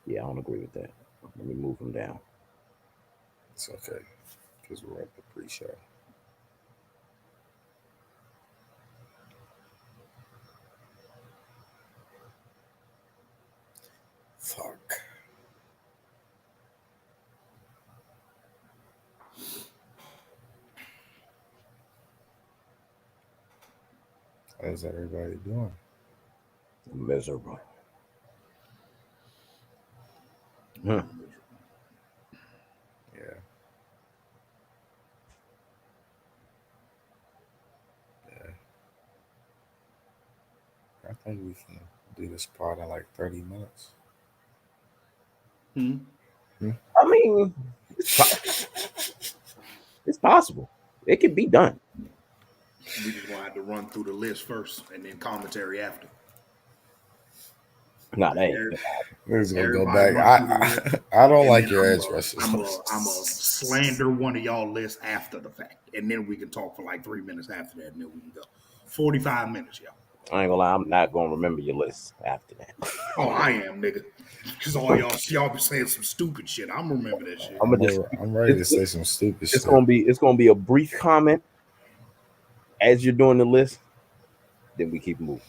Yeah, I don't agree with that. Let me move him down. It's okay because we're at the pre-show. Fuck. How's everybody doing? Miserable. Hmm. Yeah. Yeah. I think we can do this part in like 30 minutes. Hmm. I mean, it's possible. It can be done. We just gonna have to run through the list first, and then commentary after. Nah, that ain't. We're just gonna go Everybody back. run through the list, I don't and like then your edge rushes. I'm a slander one of y'all lists after the fact, and then we can talk for like 3 minutes after that, and then we can go 45 minutes, y'all. I ain't gonna lie. I'm not gonna remember your list after that. Oh, I am, nigga. Because all y'all be saying some stupid shit. I'm remember that shit. I'm ready to say some stupid shit. It's gonna be a brief comment as you're doing the list. Then we keep moving.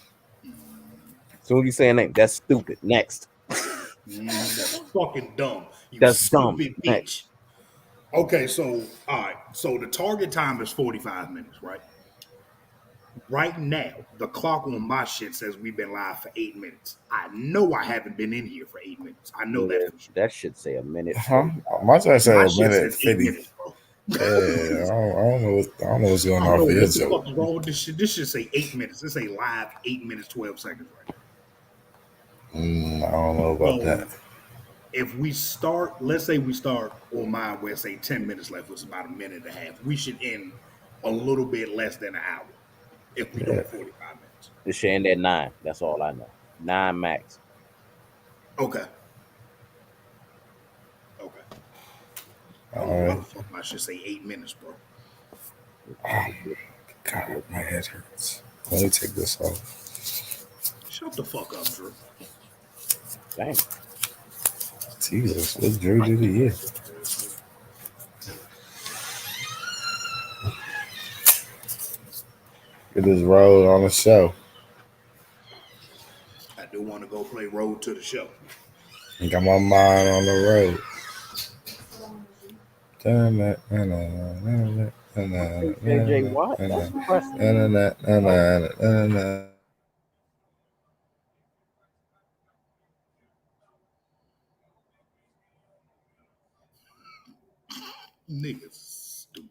As soon as you say a name, that's stupid. Next. That's fucking dumb. You That's dumb. stupid bitch. Next. Okay, so all right. So the target time is 45 minutes, right? Right now, the clock on my shit says we've been live for 8 minutes. I know I haven't been in here for 8 minutes. I know that for sure. That should say a minute. Huh? My shit said My a shit minute says 8 50. minutes, bro. Yeah, I don't know what's going I on don't for know your what the joke. fuck is wrong with this shit. This should say 8 minutes. This say live 8 minutes, 12 seconds right I don't know about now. that. If we start, let's say we start on mine where say 10 minutes left, which is about a minute and a half. We should end a little bit less than an hour if we do 45 minutes. It's saying at 9. That's all I know. 9 max. Okay. Okay. I don't know why the fuck I should say 8 minutes, bro. God, my head hurts. Let me take this off. Shut the fuck up, Drew. Dang. Jesus, what Drew did he hear? It is road on the show. I do want to go play Road to the Show. I got my mind on the road. JJ Watt? That's impressive. Niggas stupid.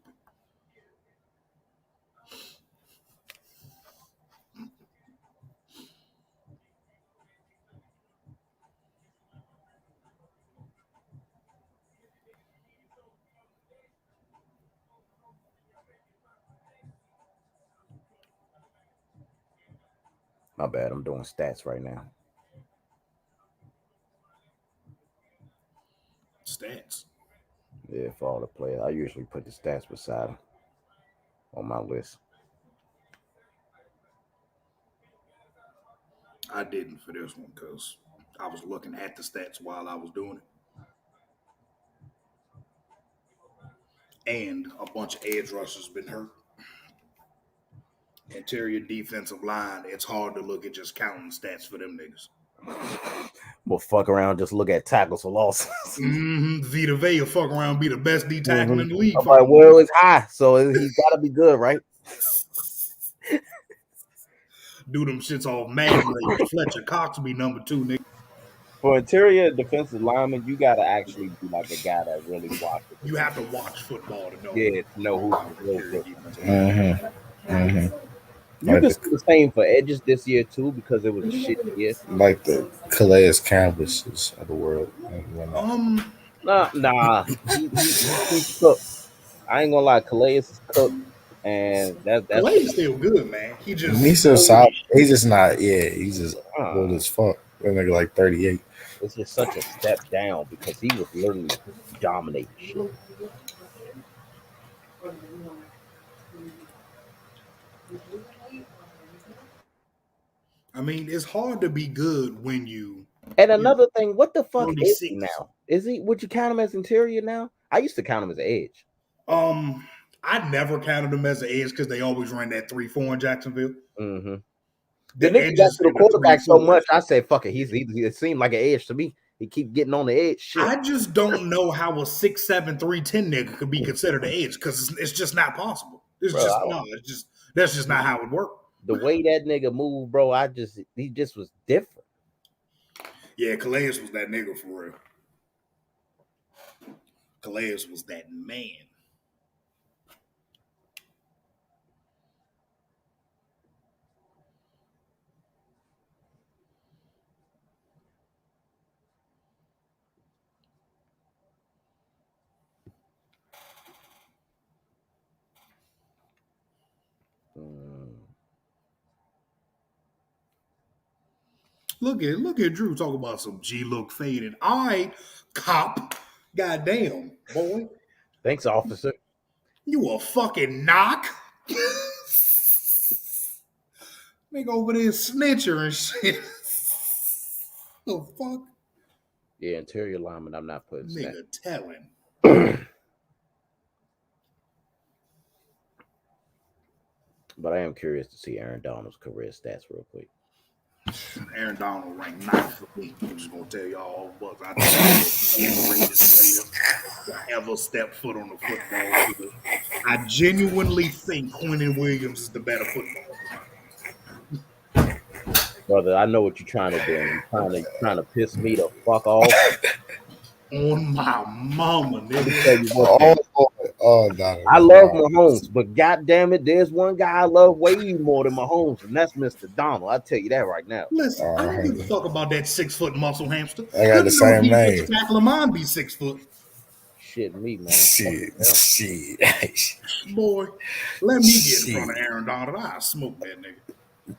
My bad. I'm doing stats right now. Stats. Yeah, for all the players. I usually put the stats beside them on my list. I didn't for this one because I was looking at the stats while I was doing it. And a bunch of edge rushers been hurt. Interior defensive line, it's hard to look at just counting stats for them niggas. Well, fuck around, just look at tackles for losses. Vita Vea fuck around be the best D tackle in the league. I'm like, well, it's high, so he's got to be good, right? Do them shits off Madden rating. Fletcher Cox be number 2, nigga. For interior defensive lineman, you got to actually be like a guy that really watches. You have to watch football to know. Yeah, to know who's real good. Like You can see the same for edges this year too because it was a shit year. Like the Calais Canvases of the world. Nah. He's cooked. I ain't gonna lie, Calais is cooked, and that's Calais is still good, man. He's still solid. He's just not. Yeah, he's just old as fuck. That nigga like 38. It's just such a step down because he was literally dominating shit. I mean, it's hard to be good when you And another thing, what the fuck is 36. he now? Is he? Would you count him as interior now? I used to count him as an edge. I never counted him as an edge because they always ran that 3-4 in Jacksonville. Mm-hmm. The nigga got edges to the and quarterback so 3-4s. much, I said, fuck it. It seemed like an edge to me. He keep getting on the edge. Shit. I just don't know how a 6'7", 310 nigga could be considered an edge because it's just not possible. That's just not how it works. The way that nigga moved, bro, he just was different. Yeah, Calais was that nigga for real. Calais was that man. Look at Drew talking about some G-look faded. All right, cop. Goddamn, boy. Thanks, officer. You a fucking knock. Nigga over there snitcher and shit. The fuck? Yeah, interior lineman, I'm not putting nigga telling. But I am curious to see Aaron Donald's career stats real quick. Aaron Donald ranked 9th for me. I'm just gonna tell y'all what I think underrated player to ever step foot on the football field. I genuinely think Quentin Williams is the better football player. Brother, I know what you're trying to do. You're trying to piss me the fuck off. On my mama, nigga. I love Mahomes, but goddamn it, there's one guy I love way more than Mahomes, and that's Mr. Donald. I'll tell you that right now. Listen, I don't give a fuck about that 6-foot muscle hamster. I got the same name. Tackle mine be 6 foot. Shit, me, man. Shit. Boy, let me get in front of Aaron Donald. I'll smoke that nigga.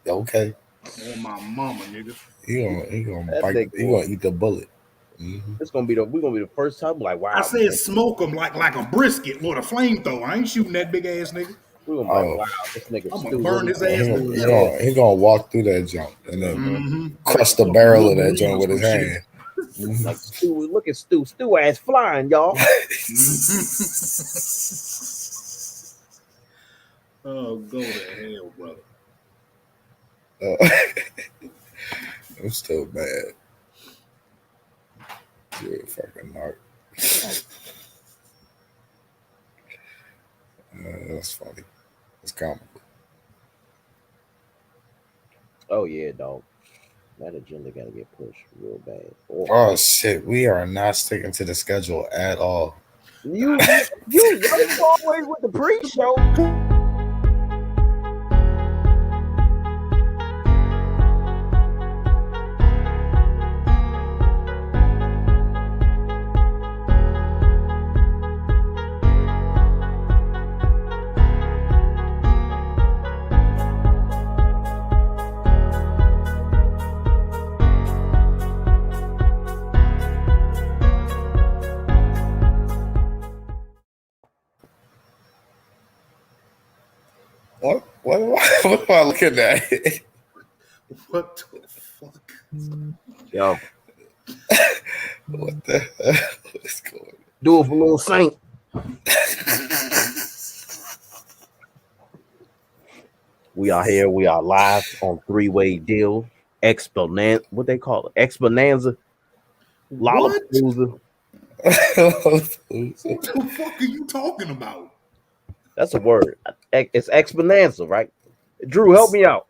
Okay. On my mama, nigga. He gonna eat the bullet. Mm-hmm. We're gonna be the first time. Like, wow. I said smoke him like a brisket with a flamethrower. I ain't shooting that big ass nigga. We're gonna be like, wow, this nigga. I'm gonna burn his ass. He gonna walk through that junk and then crush the barrel of that junk with his hand. Like Stu, look at Stu. Stu ass flying, y'all. Oh, go to hell, brother. I'm still mad. You're a fucking narc. That's funny. It's comical. Oh yeah, dog. That agenda gotta get pushed real bad. Oh shit, we are not sticking to the schedule at all. You always with the pre-show. What am I looking at? What the fuck? Yo. What the hell is going on? Do it for Little Saint. We are here. We are live on 3WayDeal. What they call it? Exponenza. Lollapalooza. What the fuck are you talking about? That's a word. It's exponential, right? Drew, help me out.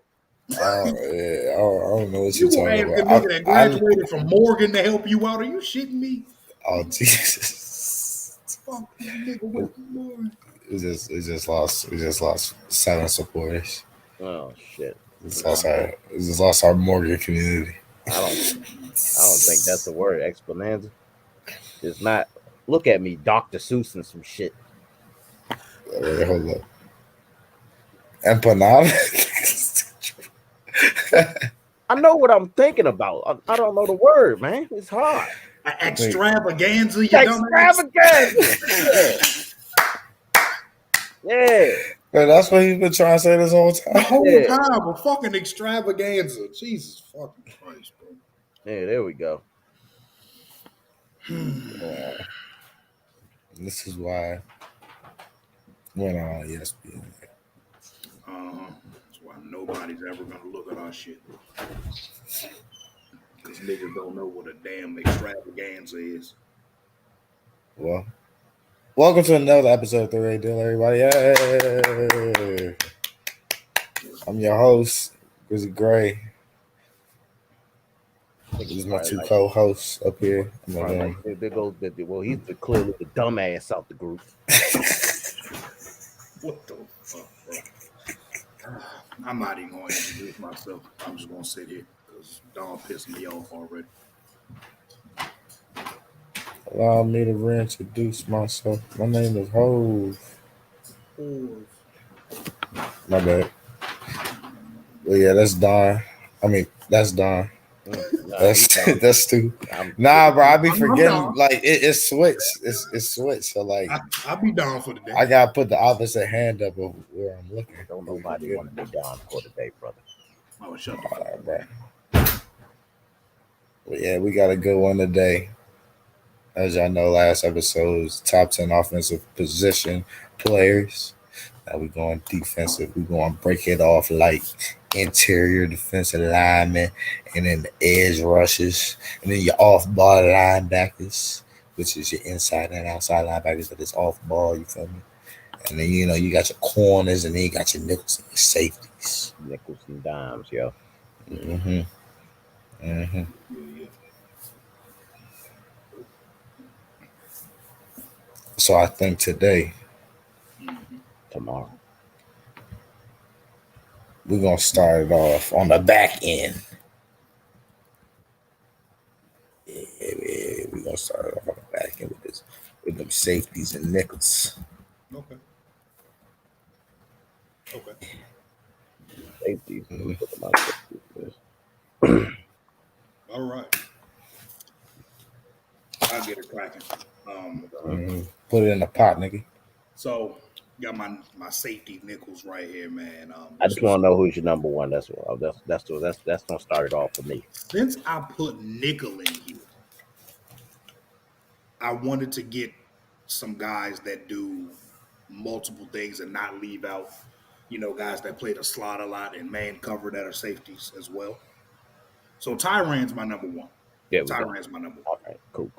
Oh yeah, I don't know what you're talking about. You nigga that graduated from Morgan to help you out? Are you shitting me? Oh Jesus! Fuck this nigga with Morgan. We just lost 7 supporters. Oh shit! We just lost our Morgan community. I don't think that's the word. Exponential. It's not. Look at me, Dr. Seuss and some shit. Wait, hold up. Empanada? I know what I'm thinking about. I don't know the word, man. It's hard. Extravaganza. Extravaganza. Yeah. Man, that's what he's been trying to say this whole time. The whole time, a fucking extravaganza. Jesus fucking Christ, bro. Yeah, there we go. This is why went on ESPN. That's why nobody's ever gonna look at our shit. Because niggas don't know what a damn extravaganza is. Well, welcome to another episode of 3WayDeal, everybody. Yay! I'm your host, Grizzly Gray. These are my two co-hosts up here. There goes well, he's clearly the dumbass out the group. What the fuck, bro? I'm not even going to introduce myself. I'm just going to sit here because Don pissed me off already. Allow me to reintroduce myself. My name is Hove. My bad. Well, yeah, that's Don. That's Don. That's stupid. Nah, bro, I be forgetting. Like it's switched. It's switched. So like, I'll be down for the day. I gotta put the opposite hand up of where I'm looking. Don't nobody want to be down for the day, brother. Oh, shut the fuck up, bro. Well, yeah, we got a good one today. As y'all know, last episode's top 10 offensive position players. Now we're going defensive. We're going to break it off like interior defensive linemen, and then the edge rushes, and then your off-ball linebackers, which is your inside and outside linebackers, but it's off-ball, you feel me? And then, you got your corners, and then you got your nickels and your safeties. Nickels and dimes, yo. Mm-hmm. Mm-hmm. Yeah. So I think today, tomorrow, we're going to start it off on the back end. Yeah, we're going to start it off on the back end with them safeties and nickels. Okay. Safeties. All right. I'll get it cracking. Put it in the pot, nigga. So got my safety nickels right here, man. I just want to know who's your number one. That's gonna start it off for me. Since I put nickel in here, I wanted to get some guys that do multiple things and not leave out, guys that play the slot a lot and man cover that are safeties as well. So Tyran's my number one. Yeah, Tyran's my number one. All right, cool.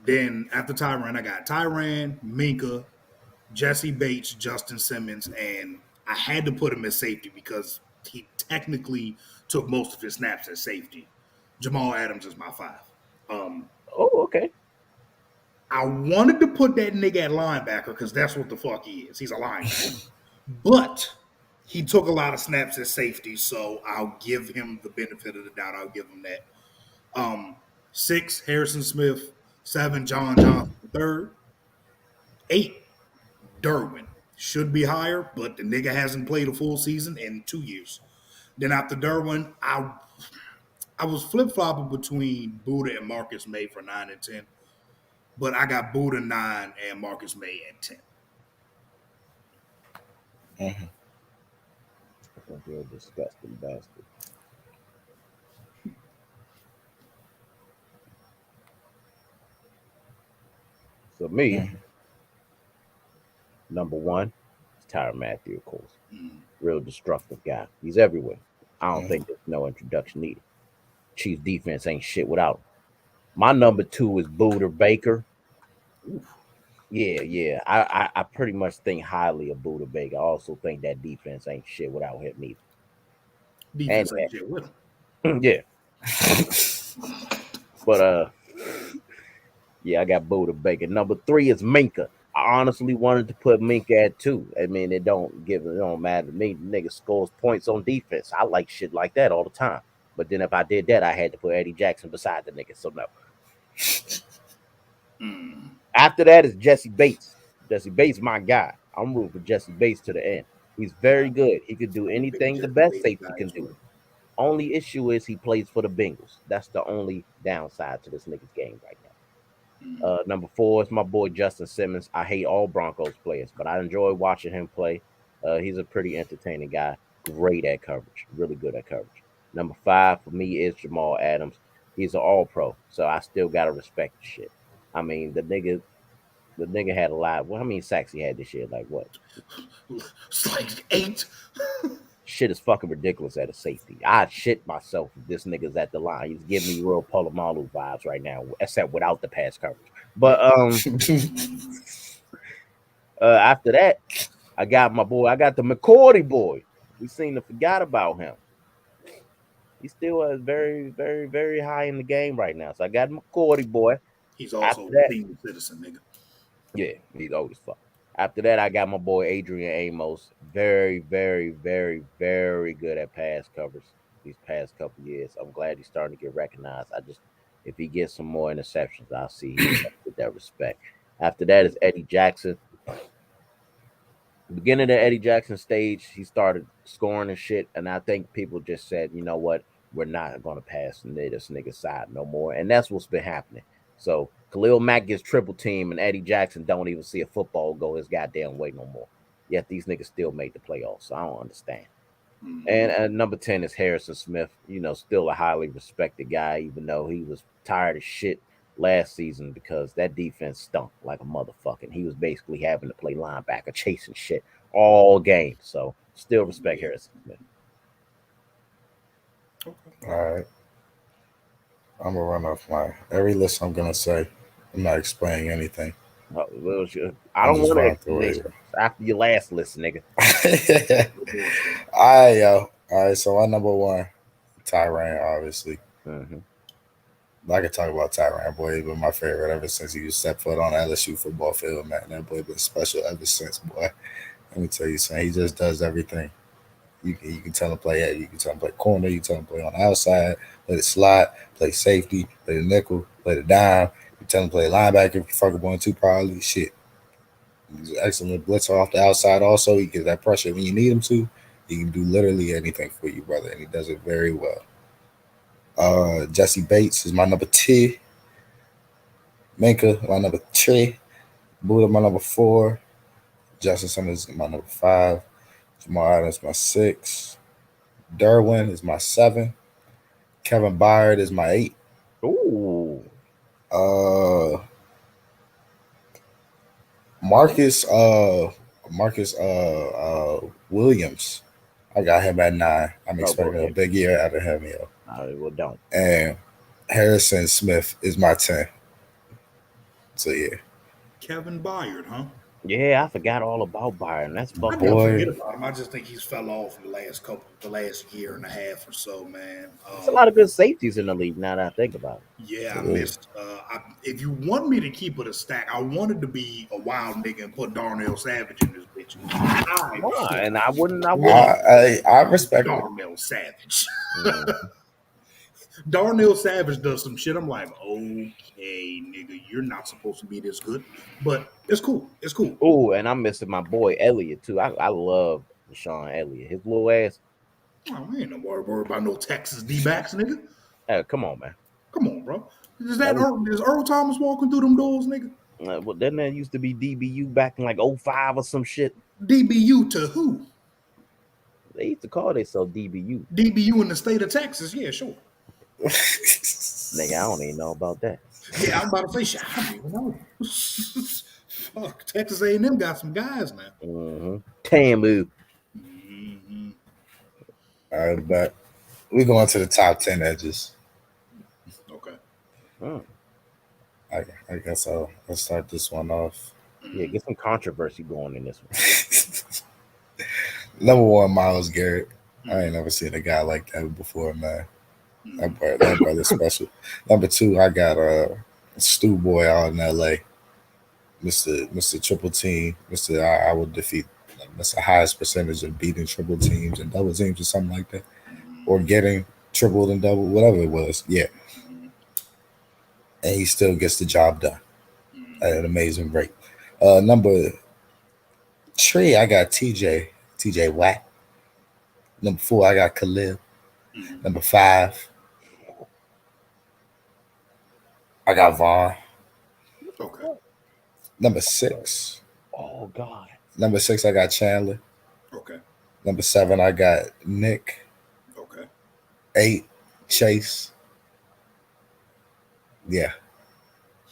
Then after Tyran, I got Tyran, Minka, Jesse Bates, Justin Simmons, and I had to put him as safety because he technically took most of his snaps as safety. Jamal Adams is my 5. Okay. I wanted to put that nigga at linebacker because that's what the fuck he is. He's a linebacker. But he took a lot of snaps as safety, so I'll give him the benefit of the doubt. I'll give him that. 6, Harrison Smith. 7, John Johnson. 3rd. 8, Derwin. Should be higher, but the nigga hasn't played a full season in 2 years. Then after Derwin, I was flip-flopping between Buddha and Marcus May for 9 and 10. But I got Buddha 9 and Marcus May at 10. Mm-hmm. I think you're a disgusting bastard. So me, number one, is Tyrann Mathieu, of course. Real destructive guy. He's everywhere. I don't think there's no introduction needed. Chiefs defense ain't shit without him. My number 2 is Buddha Baker. Yeah. I pretty much think highly of Buddha Baker. I also think that defense ain't shit without him either. Defense ain't shit with him. Yeah. But yeah, I got Buddha Baker. Number 3 is Minka. I honestly wanted to put Minka at 2. I mean, it don't matter to me. The nigga scores points on defense. I like shit like that all the time. But then if I did that, I had to put Eddie Jackson beside the nigga. So no. After that is Jesse Bates. Jesse Bates, my guy. I'm rooting for Jesse Bates to the end. He's very good. He could do anything the best safety can do. Only issue is he plays for the Bengals. That's the only downside to this nigga's game right now. Number 4 is my boy Justin Simmons. I hate all Broncos players, but I enjoy watching him play. He's a pretty entertaining guy. Great at coverage. Really good at coverage. Number 5 for me is Jamal Adams. He's an all pro. So I still gotta respect the shit. I mean, the nigga had a lot. Well, how many sacks he had this year? Like what? It's like 8. Shit is fucking ridiculous at a safety. I shit myself if this nigga's at the line. He's giving me real Palomalu vibes right now, except without the pass coverage. But after that, I got my boy. I got the McCourty boy. We seem to forgot about him. He still is very, very, very high in the game right now. So I got McCourty boy. He's After also a that, senior citizen, nigga. yeah, he's old as fuck. After that, I got my boy Adrian Amos. Very, very, very, very good at pass covers these past couple years. I'm glad he's starting to get recognized. If he gets some more interceptions, I'll see he get that respect. After that is Eddie Jackson. Beginning of the Eddie Jackson stage, he started scoring and shit, and I think people just said, you know what, we're not gonna pass this nigga side no more, and that's what's been happening. So Khalil Mack gets triple team, and Eddie Jackson don't even see a football go his goddamn way no more. Yet these niggas still made the playoffs. So I don't understand. And number 10 is Harrison Smith. Still a highly respected guy, even though he was tired of shit last season because that defense stunk like a motherfucking. He was basically having to play linebacker, chasing shit all game. So still respect Harrison Smith. Okay. All right. I'm gonna run off my every list. I'm gonna say I'm not explaining anything. I I'm don't just want an running through explanation after your last list, nigga. it. No bullshit. All right, yo. All right. So my number one, Tyran, obviously. Mm-hmm. I could talk about Tyran, boy. He's been my favorite ever since he stepped foot on LSU football field, man. That boy been special ever since, boy. Let me tell you something. He just does everything. You can tell him play it. You can tell him play corner. You can tell him play on the outside, play the slot, play safety, play the nickel, play the dime. You tell him play linebacker if you fucking want to, probably shit. He's an excellent blitzer off the outside. Also, he gets that pressure when you need him to. He can do literally anything for you, brother, and he does it very well. Jesse Bates is my number two. Minka, my number three. Buddha, my number four. Justin Simmons, my number five. Jamal Adams, my six. Derwin is my seven. Kevin Byard is my eight. Ooh. Uh, Marcus, Williams. I got him at nine. I'm Oh, expecting a bullshit. big year out of him, yo. Well, don't. And Harrison Smith is my 10. So yeah, Kevin Byard, huh? Yeah, I forgot all about Byron. That's I fucked didn't up. forget boy. about him. I just think he's fell off in the last year and a half or so, man. There's a lot of good safeties in the league now that I think about it. Yeah, I It is. missed. If you want me to keep it a stack, I wanted to be a wild nigga and put Darnell Savage in this bitch. I Nah, fucking and I wouldn't. love I respect it. Darnell Savage. Mhm. Darnell Savage does some shit. I'm like, okay, nigga, you're not supposed to be this good, but it's cool. It's cool. Oh, and I'm missing my boy Elliott too. I love Deshaun Elliott. His little ass. Oh, I ain't no worry about no Texas D backs, nigga. Come on, man. Come on, bro. That was Is Earl Thomas walking through them doors, nigga? well. Then there used to be DBU back in like '05 or some shit. DBU to who? They used to call themselves DBU. DBU in the state of Texas. Yeah, sure. Nigga, I don't even know about that. Yeah, I'm about to say shit. I don't even know. Fuck, Texas A&M got some guys now. Mm-hmm. Tamu. Mm-hmm. All right, but we going to the top 10 edges. Okay. Mm. I guess I'll start this one off. Yeah, get some controversy going in this one. Number one, Miles Garrett. I ain't never seen a guy like that before, man. That brother's special. Number two, I got Stu Boy out in LA. Mr. Triple Team. I will defeat that's the highest percentage of beating triple teams and double teams or something like that. Or getting tripled and double, whatever it was. Yeah. And he still gets the job done at an amazing rate. Number three, I got TJ Watt. Number four, I got Khalil. Number five, I got Vaughn. Okay. Number six. Oh God. Number six, I got Chandler. Okay. Number seven, I got Nick. Okay. 8, Chase. Yeah,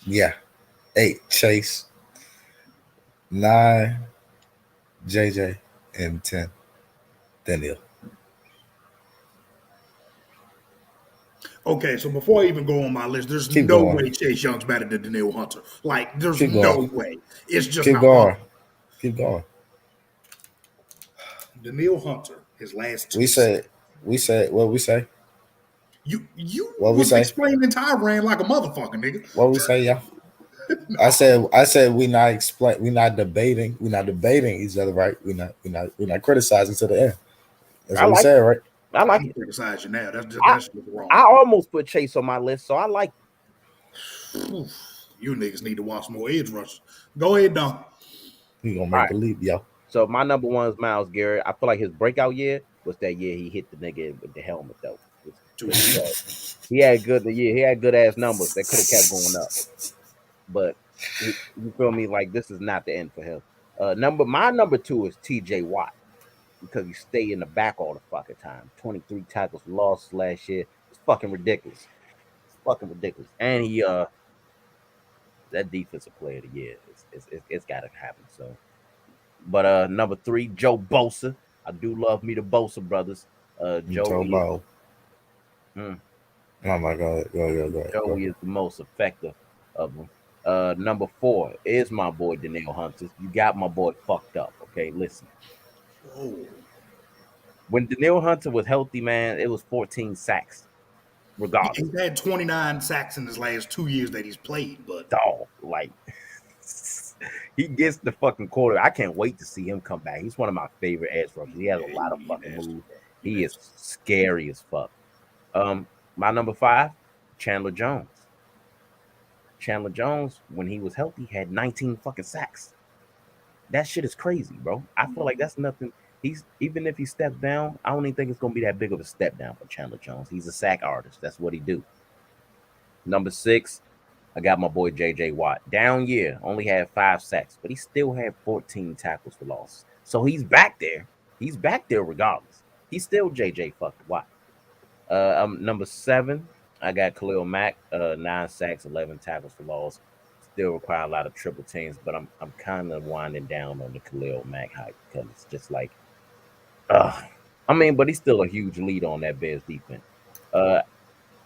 yeah. 8 Chase, 9 JJ, and 10 Daniel. Okay, so before I even go on my list, there's Keep no going. way Chase Young's better than Daniil Hunter. Like, there's Keep going. no way. It's just Keep not going. possible. Keep going. Daniil Hunter, his last We two said. seasons. We said. What we say? You What we was say? explaining Tyran like a motherfucker, nigga. What we say, y'all? I No. said. I said we not explain. We not debating. We not debating each other, right? We not criticizing to the end. That's I what we like said, it. right? I like I'm it. criticizing you now. I That's just I wrong. almost put Chase on my list, so I like it. Oof. You niggas need to watch more edge rushers. Go ahead, Don. We gonna All make right. believe, yo. So my number one is Miles Garrett. I feel like his breakout year was that year he hit the nigga with the helmet though. Too Because easy. he had good he had good ass numbers that could have kept going up. But you feel me? Like this is not the end for him. My number two is TJ Watt because he stayed in the back all the fucking time. 23 tackles for loss last year. It's fucking ridiculous. It's fucking ridiculous. And he that defensive player of the year. It's gotta happen. So but number three, Joe Bosa. I do love me the Bosa brothers. You talk Joey is about. mm, Oh my God. Go Joey ahead. is the most effective of them. Number four is my boy Danielle Hunter. You got my boy fucked up. Okay, listen. Whoa. When Danielle Hunter was healthy, man, it was 14 sacks, regardless. He's had 29 sacks in his last 2 years that he's played, but Dog, like he gets the fucking quarter. I can't wait to see him come back. He's one of my favorite edge rushers. He has a yeah, lot of he fucking nasty, moves. bro. He He is nasty. scary as fuck. My number five, Chandler Jones. Chandler Jones, when he was healthy, had 19 fucking sacks. That shit is crazy, bro. I feel like that's nothing. He's even if he steps down, I don't even think it's gonna be that big of a step down for Chandler Jones. He's a sack artist. That's what he do. Number six, I got my boy JJ Watt. Down year, only had 5 sacks, but he still had 14 tackles for loss. So he's back there. He's back there regardless. He's still JJ fucking Watt. Number seven, I got Khalil Mack, 9 sacks, 11 tackles for loss. Still require a lot of triple teams, but I'm kind of winding down on the Khalil Mack hype because it's just like, I mean, but he's still a huge lead on that Bears defense. Uh,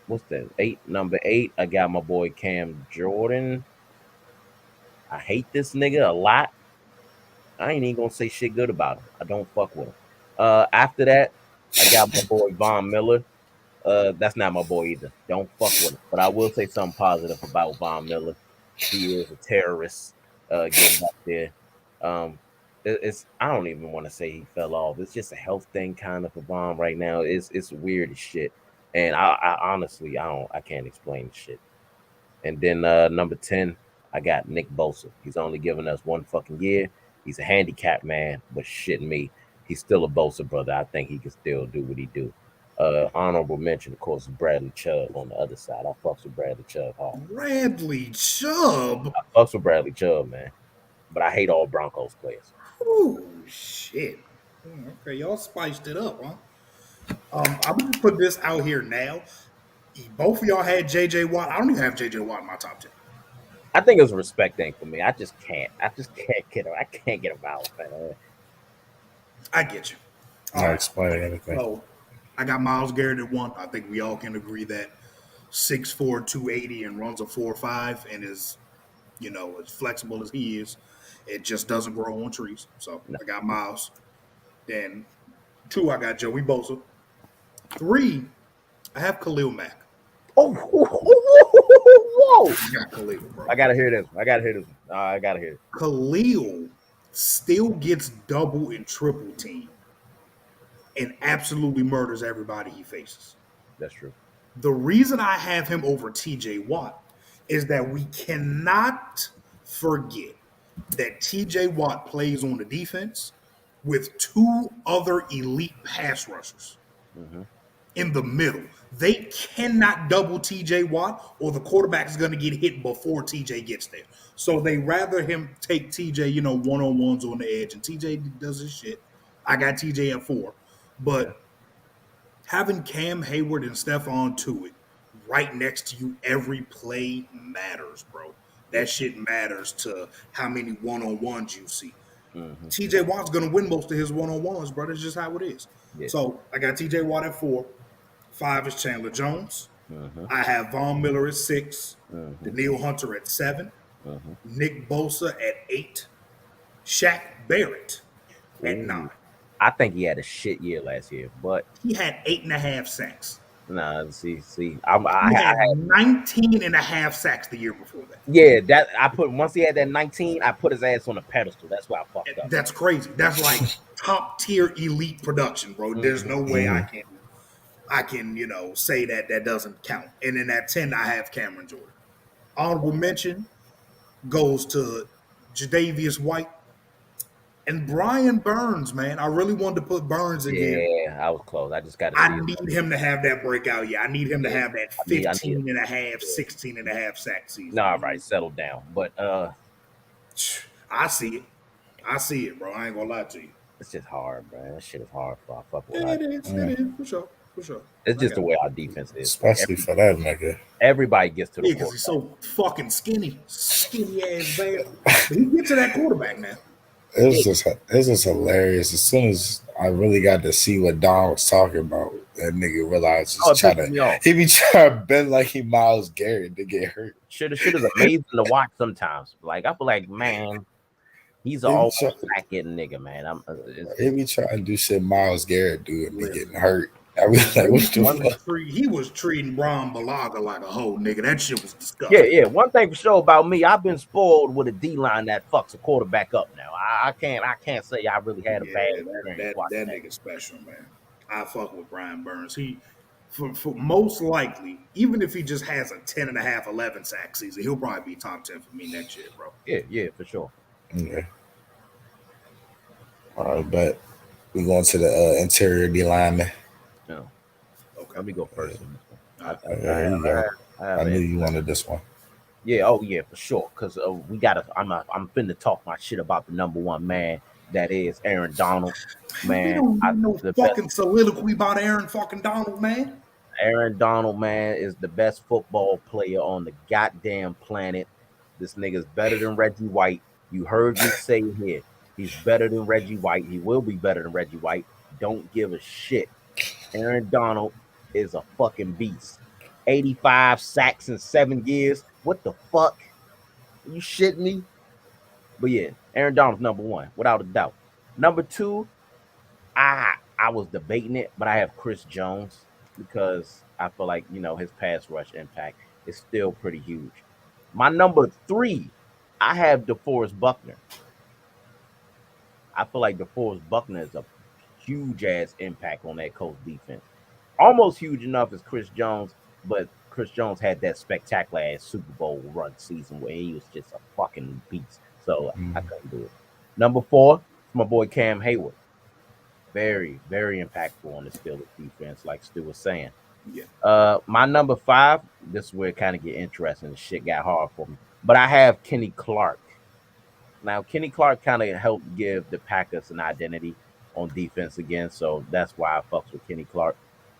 what's that? Number eight, I got my boy Cam Jordan. I hate this nigga a lot. I ain't even gonna say shit good about him. I don't fuck with him. After that, I got my boy Von Miller. That's not my boy either. Don't fuck with him. But I will say something positive about Von Miller. He is a terrorist. Getting back there. It's I don't even want to say he fell off. It's just a health thing kind of for Von right now. It's weird as shit. And I honestly I can't explain the shit. And then number 10, I got Nick Bosa. He's only given us one fucking year. He's a handicapped man, but shit me. He's still a Bosa brother. I think he can still do what he do. Honorable mention, of course, is Bradley Chubb on the other side. I fucks with Bradley Chubb hard. Bradley Chubb. I fucks with Bradley Chubb, man. But I hate all Broncos players. Oh shit. Okay, y'all spiced it up, huh? I'm gonna put this out here now. Both of y'all had JJ Watt. I don't even have JJ Watt in my top 10. I think it's a respect thing for me. I just can't. I just can't get him. I can't get him out, man. I get you. All Not right. explaining anything. So I got Miles Garrett at one. I think we all can agree that 6'4", 280 and runs a 4.5 and is, as flexible as he is, it just doesn't grow on trees. So No. I got Miles. Then two, I got Joey Bosa. Three, I have Khalil Mack. Oh, whoa. I got Khalil, bro. I gotta hear this. I gotta hear this. I gotta hear it. Khalil still gets double and triple team and absolutely murders everybody he faces. That's true. The reason I have him over TJ Watt is that we cannot forget that TJ Watt plays on the defense with two other elite pass rushers Mm-hmm. in the middle. They cannot double TJ Watt or the quarterback is going to get hit before TJ gets there. So they rather him take TJ, one-on-ones on the edge. And TJ does his shit. I got TJ at 4. Yeah. But having Cam Hayward and Stephon Tuitt right next to you every play matters, bro. That shit matters to how many one-on-ones you see. Mm-hmm. TJ Watt's gonna win most of his one-on-ones, bro. That's just how it is. Yeah. So I got TJ Watt at 4. 5 is Chandler Jones. Mm-hmm. I have Von Miller at 6. Mm-hmm. Daniil Hunter at 7. Mm-hmm. Nick Bosa at 8. Shaq Barrett at 9. Ooh. I think he had a shit year last year, but He had 8.5 sacks. nah, see, He had 19 and a half sacks the year before that. yeah, that I put once he had that 19, I put his ass on a pedestal. That's why I fucked up. That's crazy. That's like top tier elite production, bro. There's no way I can, say that doesn't count. And in that 10, I have Cameron Jordan. Honorable mention goes to Jadavius White and Brian Burns, man. I really wanted to put Burns again. Yeah, I was close. I just got to see I need him to have that breakout. Yeah, I need him to have that I need 15 and a half, 16 and a half sack season. No, all right, settle down. But I see it. I see it, bro. I ain't gonna lie to you. it's just hard, man. That shit is hard for fuck with. Yeah, it is for sure. For sure. It's just the way our defense is. Especially for that nigga. Everybody gets to the because he's so fucking skinny ass man. But he gets to that quarterback now. It's just hilarious. As soon as I really got to see what Don was talking about, that nigga realized he be trying to bend like he Myles Garrett to get hurt. Shit is amazing to watch sometimes. Like I feel like, man, he's an all sack getting nigga, man. He be trying to do shit Myles Garrett do and be getting hurt. I was like, what the fuck? He was treating Brian Balaga like a hoe, nigga. That shit was disgusting. Yeah. One thing for sure about me, I've been spoiled with a D-line that fucks a quarterback up now. I can't say I really had a bad experience. That nigga special, man. I fuck with Brian Burns. He, for most likely, even if he just has a 10 and a half, 11 sack season, he'll probably be top 10 for me next year, bro. Yeah, for sure. Okay. All right, but we going to the interior D lineman. No. Okay. Let me go first. I knew you wanted this one. Yeah, oh yeah, for sure. Because we gotta. I'm finna talk my shit about the number one man. That is Aaron Donald, man. The fucking soliloquy about Aaron fucking Donald, man. Aaron Donald, man, is the best football player on the goddamn planet. This nigga's better than Reggie White. You heard me say it here. He's better than Reggie White. He will be better than Reggie White. Don't give a shit. Aaron Donald is a fucking beast. 85 sacks in 7 years. What the fuck? Are you shitting me? But yeah, Aaron Donald's number one, without a doubt. Number 2, I was debating it, but I have Chris Jones because I feel like, his pass rush impact is still pretty huge. My number 3, I have DeForest Buckner. I feel like DeForest Buckner is a huge ass impact on that Colts defense. Almost huge enough as Chris Jones, but Chris Jones had that spectacular ass Super Bowl run season where he was just a fucking beast. So I couldn't do it. Number 4, my boy Cam Hayward. Very, very impactful on the Steelers defense, like Stu was saying. Yeah. My number 5, this is where it kind of get interesting. The shit got hard for me. But I have Kenny Clark. Now, Kenny Clark kind of helped give the Packers an identity on defense again, so that's why I fucks with Kenny Clark.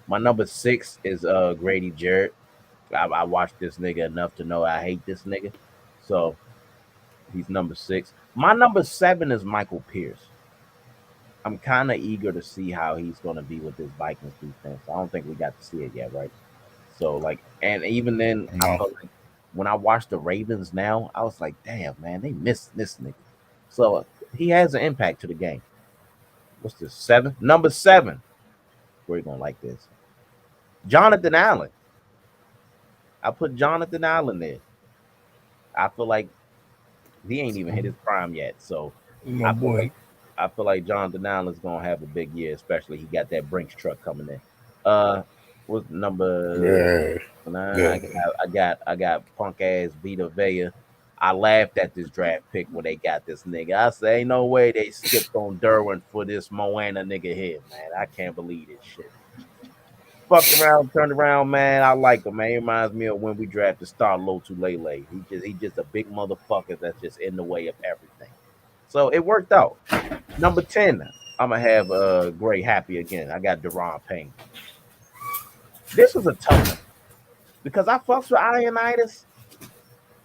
My number 6 is Grady Jarrett. I watched this nigga enough to know I hate this nigga, so he's number 6. My number 7 is Michael Pierce. I'm kind of eager to see how he's going to be with this Vikings defense. I don't think we got to see it yet, right? So, and even then, I felt like when I watched the Ravens now, I was like, damn, man, they missed this nigga. So he has an impact to the game. What's this, 7? Number 7. We're going to like this. Jonathan Allen. I put Jonathan Allen there. I feel like he ain't even hit his prime yet. So I feel like Jonathan Allen's going to have a big year, especially he got that Brinks truck coming in. What's number 9? I got punk ass Vita Vea. I laughed at this draft pick when they got this nigga. I say, ain't no way they skipped on Derwin for this Moana nigga here, man. I can't believe this shit. Fucked around, turned around, man. I like him, man. He reminds me of when we drafted Star Lotulelei. He just a big motherfucker that's just in the way of everything. So it worked out. Number 10, I'm gonna have Gray Happy again. I got Deron Payne. This was a tough one. because I fucks with Ionitis,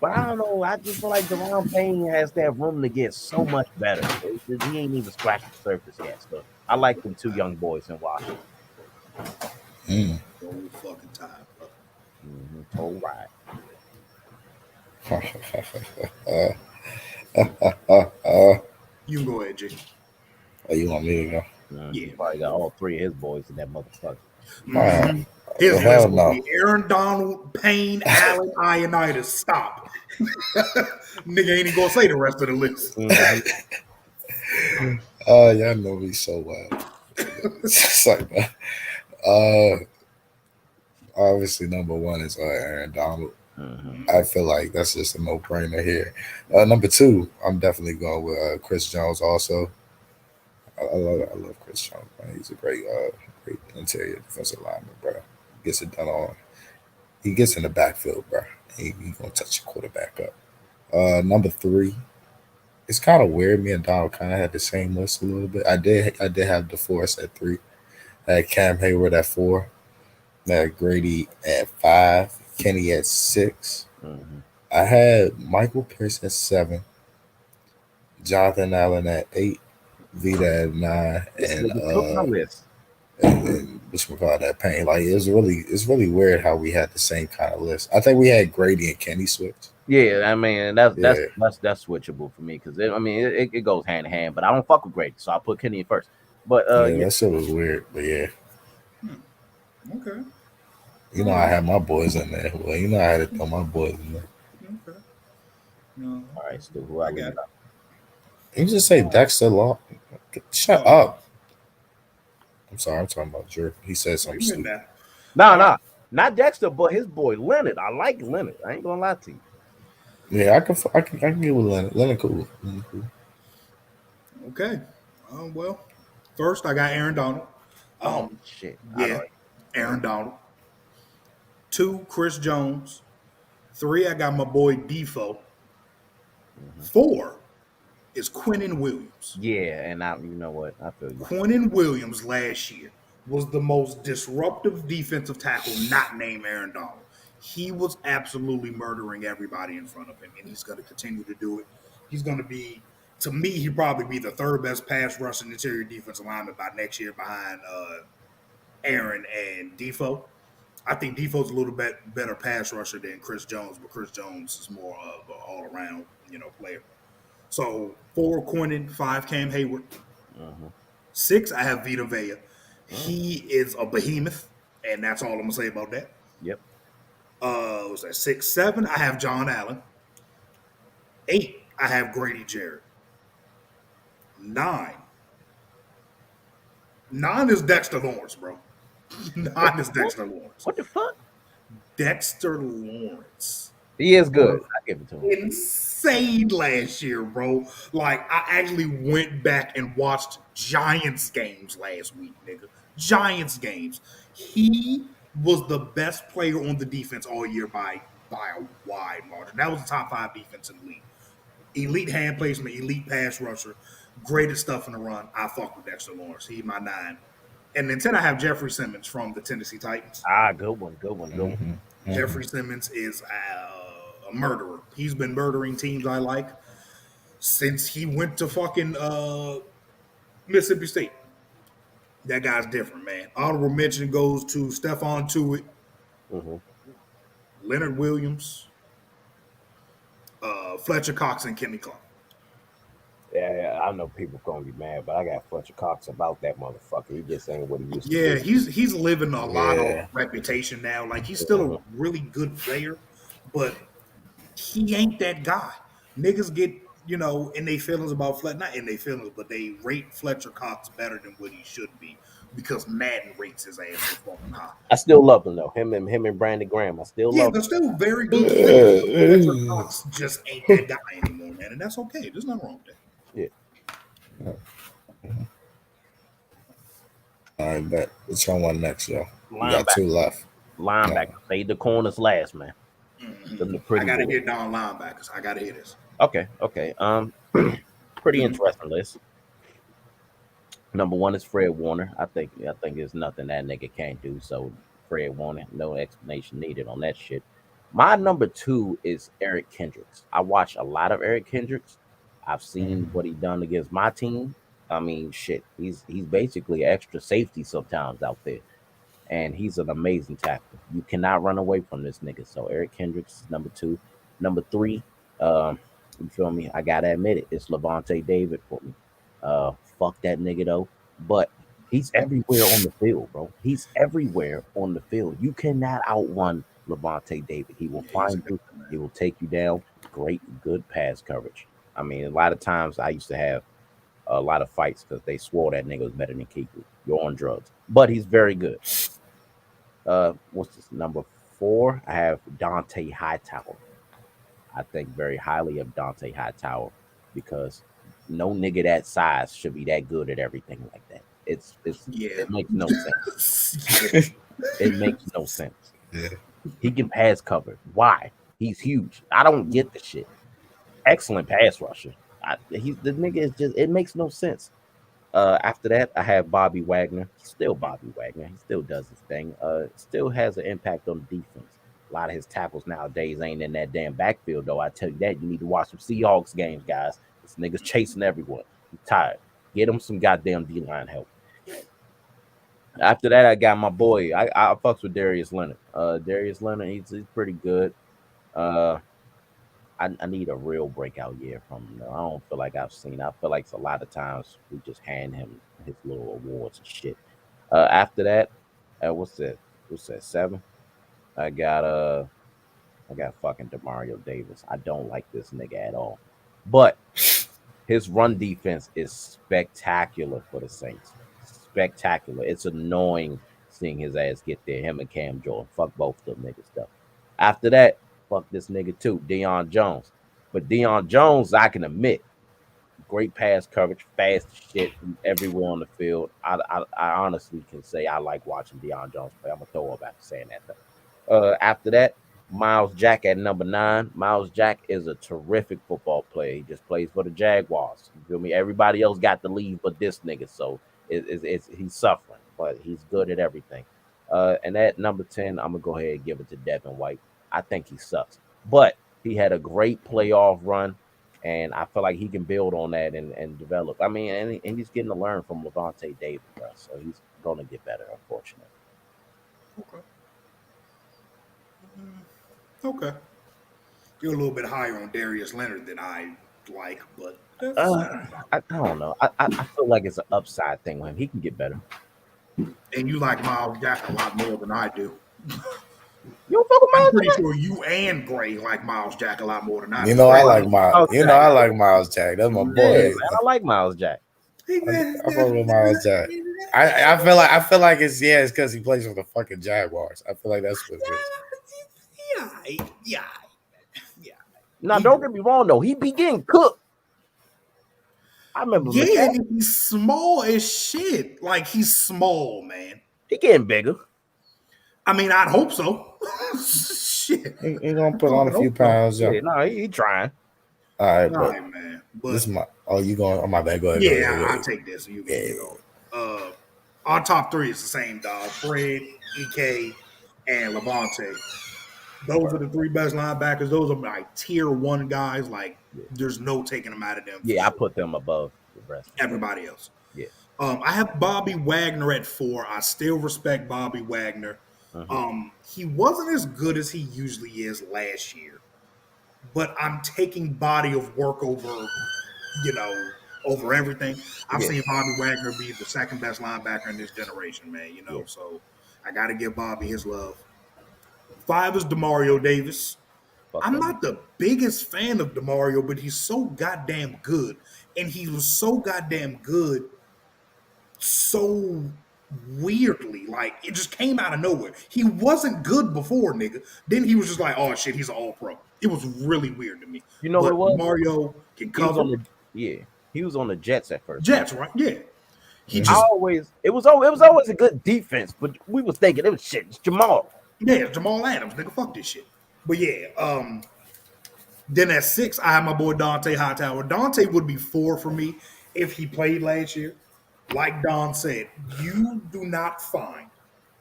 but I don't know. I just feel like Deron Payne has that room to get so much better. He ain't even scratched the surface yet. So I like them two young boys in Washington. Mm. Whole fucking time, brother. Total right. You can go ahead, G. Oh, you want me to go? He Yeah. probably got all three of his boys in that motherfucker. Man, His hell list will no. be Aaron Donald, Payne, Allen, Ionitis. Stop. Nigga ain't even gonna say the rest of the list. Y'all know me so well. It's like that. Obviously, number one is Aaron Donald. I feel like that's just a no-brainer here. Number two, I'm definitely going with Chris Jones. Also, I love Chris Jones. Man. He's a great interior defensive lineman, bro. Gets it done on. He gets in the backfield, bro. He gonna touch the quarterback up. Number three, it's kind of weird. Me and Donald kind of had the same list a little bit. I did have DeForest at three. I had Cam Hayward at four. I had Grady at five. Kenny at six. I had Michael Pierce at seven. Jonathan Allen at eight. Vita at nine. This And nigga took my list. and which we call that Pain. Like it's really weird how we had the same kind of list. I think we had Grady and Kenny switch. Yeah, I mean that's Yeah. that's switchable for me because I mean it goes hand in hand. But I don't fuck with Grady, so I put Kenny in first. But Yeah, yeah, that shit was weird. But yeah. Okay. You know I had my boys in there. Well, you know I had to throw my boys in there. Okay. No, all right, Stu, who I I got it. got? You just say Dexter Law. Shut Oh. up. I'm sorry, I'm talking about Drew. He said something You in stupid. there. Nah, not Dexter, but his boy Leonard. I like Leonard. I ain't gonna lie to you. Yeah, I can get with Leonard. Leonard cool. Leonard cool. Okay. Well, first I got Aaron Donald. Oh shit, I Yeah, know. Aaron Donald. Two, Chris Jones. Three, I got my boy Defoe. Four is Quinnen Williams. Yeah, and you know what? I feel you. Quinnen Williams last year was the most disruptive defensive tackle not named Aaron Donald. He was absolutely murdering everybody in front of him, and he's going to continue to do it. He's going to be, to me, he'd probably be the third best pass rushing interior defensive lineman by next year behind Aaron and Defoe. I think Defoe's a little bit better pass rusher than Chris Jones, but Chris Jones is more of an all-around, player. So 4, Quinnen, 5, Cam Hayward. 6, I have Vita Vea. He is a behemoth, and that's all I'm gonna say about that. Yep. Was that 6, 7? I have John Allen. 8, I have Grady Jarrett. 9 is Dexter Lawrence, bro. 9 is Dexter Lawrence. What the fuck? Dexter Lawrence. He is good. I give it to him. Insane last year, bro. Like, I actually went back and watched Giants games last week, nigga. Giants games. He was the best player on the defense all year by a wide margin. That was the top 5 defense in the league. Elite hand placement, elite pass rusher, greatest stuff in the run. I fuck with Dexter Lawrence. He's my 9. And then 10, I have Jeffrey Simmons from the Tennessee Titans. Good one. Jeffrey Simmons is a murderer. He's been murdering teams I like since he went to fucking Mississippi State. That guy's different, man. Honorable mention goes to Stephon Tuitt, Leonard Williams, Fletcher Cox, and Kenny Clark. Yeah, I know people gonna be mad, but I got Fletcher Cox about that motherfucker. He just ain't what he used to Yeah, be. he's living a lot of reputation now. Like, he's still a really good player, but he ain't that guy. Niggas get, in their feelings about Fletcher, not in their feelings, but they rate Fletcher Cox better than what he should be because Madden rates his ass so fucking high. I still love him though. Him and Brandon Graham. I still love they're him. still very good players. Fletcher Cox just ain't that guy anymore, man, and that's okay. There's nothing wrong with that. Yeah. All right, bet. Which one next, yo? We got Linebacker. 2 left. Linebacker. Save the corners last, man. I gotta hear down linebackers. I gotta hear this. Okay. Pretty interesting list. Number 1 is Fred Warner. I think there's nothing that nigga can't do. So Fred wanted. No explanation needed on that shit. My number two is Eric Kendricks. I watch a lot of Eric Kendricks. I've seen what he done against my team. I mean, shit, he's basically extra safety sometimes out there, and he's an amazing tackler. You cannot run away from this nigga. So Eric Kendricks is number two. Number three, um, you feel me? I gotta admit it, it's Levante David for me. Fuck that nigga though, but he's everywhere on the field, bro. He's everywhere on the field. You cannot outrun Levante David. He will Yeah, he's a find good you. man. He will take you down. Great, good pass coverage. I mean, a lot of times I used to have a lot of fights because they swore that nigga was better than Kiku. You're on drugs, but he's very good. What's this number four? I have Dante Hightower. I think very highly of Dante Hightower because no nigga that size should be that good at everything like that. Yeah. It makes no sense. Yeah. It makes no sense. Yeah. He can pass cover. Why? He's huge. I don't get the shit. Excellent pass rusher. He's the nigga is just it makes no sense. After that, I have Bobby Wagner. He's still Bobby Wagner. He still does his thing. Still has an impact on the defense. A lot of his tackles nowadays ain't in that damn backfield, though. I tell you that. You need to watch some Seahawks games, guys. This nigga's chasing everyone. I'm tired. Get him some goddamn D line help. After that, I got my boy. I fucks with Darius Leonard. Darius Leonard, he's pretty good. Uh, I need a real breakout year from him. Though. I don't feel like I've seen. I feel like a lot of times we just hand him his little awards and shit. After that, what's that? What's that? Seven. I got I got fucking Demario Davis. I don't like this nigga at all, but his run defense is spectacular for the Saints. Spectacular. It's annoying seeing his ass get there. Him and Cam Jordan. Fuck both of them niggas stuff. After that, fuck this nigga too, Deion Jones. But Deion Jones, I can admit, great pass coverage, fast as shit from everywhere on the field. I honestly can say I like watching Deion Jones play. I'm gonna throw up after saying that though. After that, Miles Jack at number nine. Miles Jack is a terrific football player. He just plays for the Jaguars. You feel me? Everybody else got to leave but this nigga, so he's suffering, but he's good at everything. And at number 10, I'm gonna go ahead and give it to Devin White. I think he sucks, but he had a great playoff run, and I feel like he can build on that and develop. I mean, and he's getting to learn from Levante David, bro, so he's gonna get better, unfortunately. Okay. Okay. You're a little bit higher on Darius Leonard than I like, but that's I don't know. I feel like it's an upside thing with him. He can get better. and you like Miles Jack a lot more than I do. You don't fuck with I'm Miles pretty Jack? sure you and Gray like Miles Jack a lot more than I You do. know I Gray, like Miles. You know I like Miles Jack. That's my Yeah, boy. man, I like Miles Jack. I fuck with Miles Jack. I feel like it's because he plays for the fucking Jaguars. I feel like that's what it is. Yeah. Now, don't get me wrong though. He be getting cooked. I remember Yeah, McCaffrey. and he's small as shit. Like he's small, man. He getting bigger. I mean, I'd hope so. Shit. He gonna put on a few pounds. Yeah, Yeah. no, he trying. All right, All but right, man. But this is my. Oh, you going? Oh, my bad. Go ahead. yeah, Go I'll ahead. take this. You can our top three is the same, dog. Fred, EK, and Levante. Those are the three best linebackers. Those are my tier one guys. Like, there's no taking them out of them. Yeah, I put them above the rest. Everybody else. Yeah. I have Bobby Wagner at 4. I still respect Bobby Wagner. He wasn't as good as he usually is last year, but I'm taking body of work over, over everything. I've seen Bobby Wagner be the second best linebacker in this generation, man. So I got to give Bobby his love. 5 is Demario Davis. Fuck I'm them. not the biggest fan of Demario, but he's so goddamn good, and he was so goddamn good. So weirdly, like it just came out of nowhere. He wasn't good before, nigga. Then he was just like, "Oh shit, he's an all pro." It was really weird to me. You know but what it was? Mario can He was cover on he was on the Jets at first. Jets, right? Yeah, he I just it was always a good defense, but we was thinking it was shit. It's Jamal. yeah, Jamal Adams, nigga, fuck this shit. But yeah, then at 6, I have my boy Dante Hightower. Dante would be 4 for me if he played last year. Like Don said, you do not find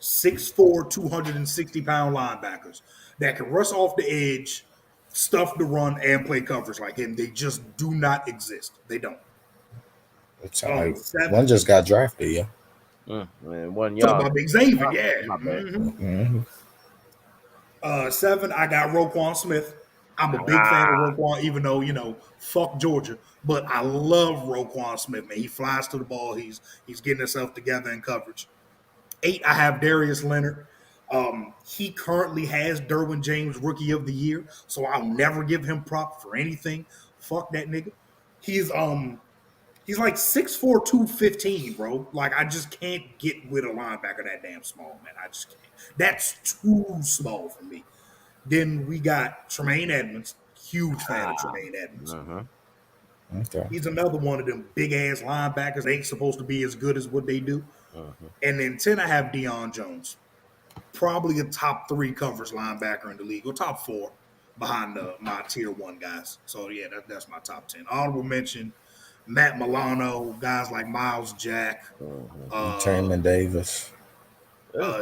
6'4", 260-pound linebackers that can rush off the edge, stuff the run, and play coverage like him. They just do not exist. They don't. It's all right. One 7. just got drafted, yeah. Man, one Talk y'all. about Big Xavier, yeah. My bad. Mm-hmm. 7, I got Roquan Smith. I'm a big fan of Ah, Roquan, even though, fuck Georgia. But I love Roquan Smith, man. He flies to the ball. He's getting himself together in coverage. 8, I have Darius Leonard. He currently has Derwin James Rookie of the Year, so I'll never give him prop for anything. Fuck that nigga. He's like 6'4", 215, bro. Like, I just can't get with a linebacker that damn small, man. I just can't. That's too small for me. Then we got Tremaine Edmonds. Huge fan of Tremaine Edmonds. uh-huh. Okay. He's another one of them big ass linebackers. They ain't supposed to be as good as what they do. Uh-huh. And then 10, I have Deion Jones. Probably a top 3 coverage linebacker in the league, or top 4 behind my tier 1 guys. So, yeah, that's my top 10. Honorable mention, Matt Milano, guys like Miles Jack, Taman Davis.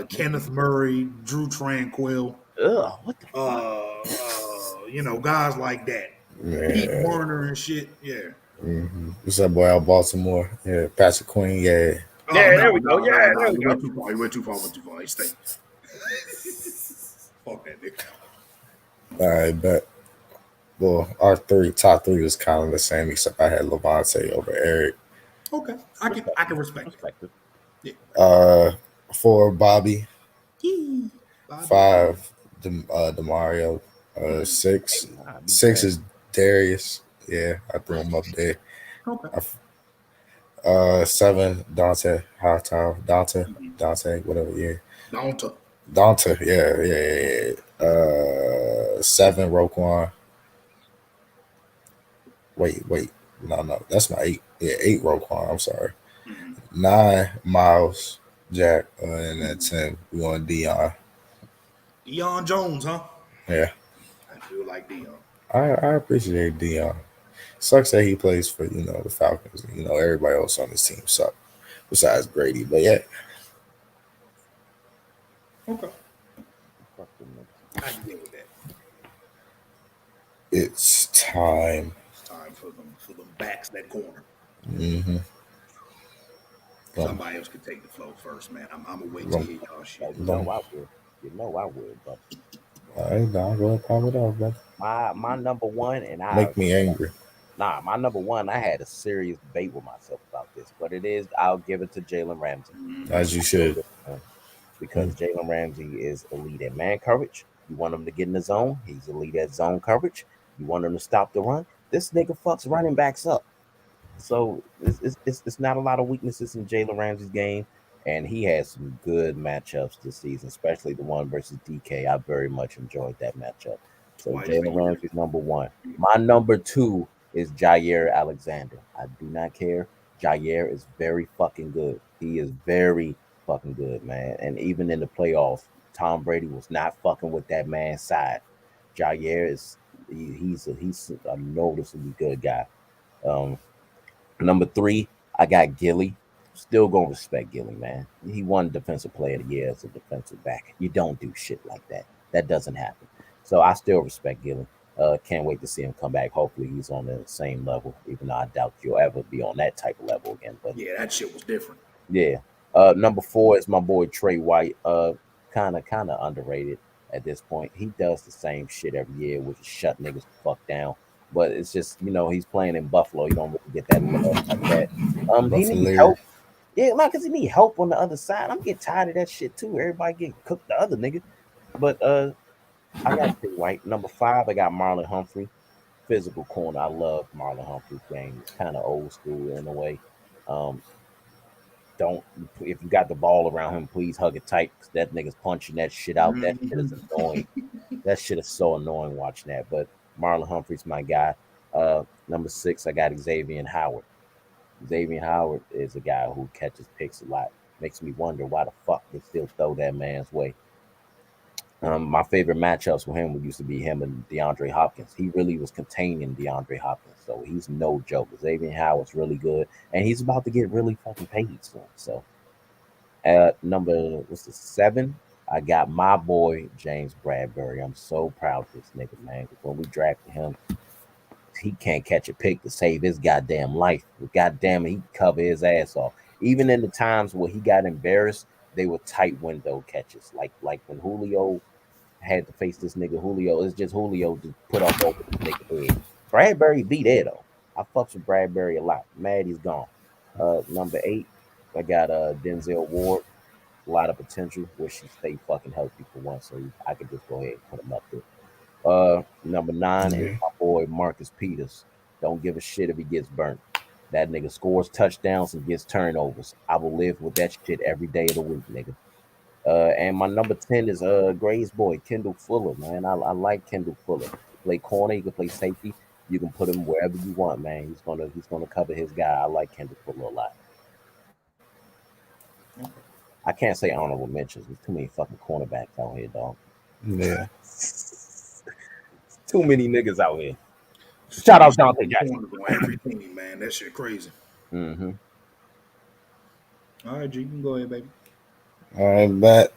Kenneth Murray, Drew Tranquil, What the fuck? guys like that. Pete Yeah. Werner and shit. Yeah. Mm-hmm. What's that boy out Baltimore? Yeah, Patrick Queen. Yeah. Oh, Yeah, no, there we go. no, Yeah, no, there no. we You went go. too far. You went too far. He stayed. Fuck that nigga. All right, bet. Well, our top three was kind of the same, except I had Levante over Eric. Okay. I can respect it. Perspective. Yeah. 4, Bobby. Yee. Bobby. 5, Demario. 6 Nah, be 6 fair. is Darius. Yeah, I threw him up there. Okay. 7, Dante Hightower. Dante, whatever. Yeah, Donta. Dante. Yeah. 7, Roquan. Wait. No, that's my 8. Yeah, 8, Roquan. I'm sorry. 9, Miles Jack, and then 10, we on Dion. Deion Jones, huh? Yeah, I do like Deion. I appreciate Dion. Sucks that he plays for the Falcons. Everybody else on his team suck besides Grady. But yeah, Okay. Fuck them niggas. I can deal with that. it's time. It's time for them backs that corner. Mm-hmm. Somebody else could take the flow first, man. I'm gonna wait to hear y'all shit. You know I would. You know I would, but All right, now go ahead, pop it off, brother. my number one, and Make me angry. my number one, I had a serious debate with myself about this, but I'll give it to Jalen Ramsey. As you should. Because Jalen Ramsey is elite at man coverage. You want him to get in the zone, he's elite at zone coverage. You want him to stop the run, this nigga fucks running backs up. So it's not a lot of weaknesses in Jalen Ramsey's game, and he has some good matchups this season, especially the one versus DK. I very much enjoyed that matchup. So Jalen Ramsey's number one. My number 2 is Jair Alexander. I do not care. Jair is very fucking good. He is very fucking good, man. And even in the playoffs, Tom Brady was not fucking with that man's side. Jair he's a noticeably good guy. Um, Number 3, I got Gilly. Still gonna respect Gilly, man. He won Defensive Player of the Year as a defensive back. You don't do shit like that. That doesn't happen. So I still respect Gilly. Can't wait to see him come back. Hopefully he's on the same level, even though I doubt you'll ever be on that type of level again. But Yeah, that shit was different. yeah. Number 4 is my boy Trey White. Kind of underrated at this point. He does the same shit every year, which is shut niggas the fuck down. But it's just he's playing in Buffalo. You don't really get that love like that. He need Buffalo. help. Yeah, like, cause he need help on the other side. I'm getting tired of that shit too. Everybody getting cooked the other nigga. But I got Trey White. Number 5, I got Marlon Humphrey. Physical corner. I love Marlon Humphrey's game. It's kind of old school in a way. Um, don't if you got the ball around him, please hug it tight. Cause that nigga's punching that shit out. That shit is annoying. That shit is so annoying watching that. But Marlon Humphrey's my guy. Number 6, I got Xavier Howard. Xavier Howard is a guy who catches picks a lot. Makes me wonder why the fuck they still throw that man's way. My favorite matchups with him used to be him and DeAndre Hopkins. He really was containing DeAndre Hopkins, so he's no joke. Xavier Howard's really good, and he's about to get really fucking paid soon. So Number what's the 7? I got my boy James Bradbury. I'm so proud of this nigga, man. Because when we drafted him, he can't catch a pick to save his goddamn life. But goddamn it, he cover his ass off. Even in the times where he got embarrassed, they were tight window catches. Like when Julio had to face this nigga Julio, it's just Julio just put up over this nigga head. Bradbury beat there though. I fucks with Bradbury a lot. Mad he's gone. Number 8, I got Denzel Ward. A lot of potential. Wish he stayed fucking healthy for once, so I could just go ahead and put him up there. Number 9 is Yeah. my boy Marcus Peters. Don't give a shit if he gets burnt. That nigga scores touchdowns and gets turnovers. I will live with that shit every day of the week, nigga. And my number 10 is Gray's boy, Kendall Fuller, man. I like Kendall Fuller. He can play corner, he can play safety. You can put him wherever you want, man. He's gonna cover his guy. I like Kendall Fuller a lot. I can't say honorable mentions. There's too many fucking cornerbacks out here, dog. Yeah. Too many niggas out here. Just too Shout many out Dante Jackson. corners on every team, man. That shit crazy. Mm-hmm. All right, G, you can go ahead, baby. All right, bet.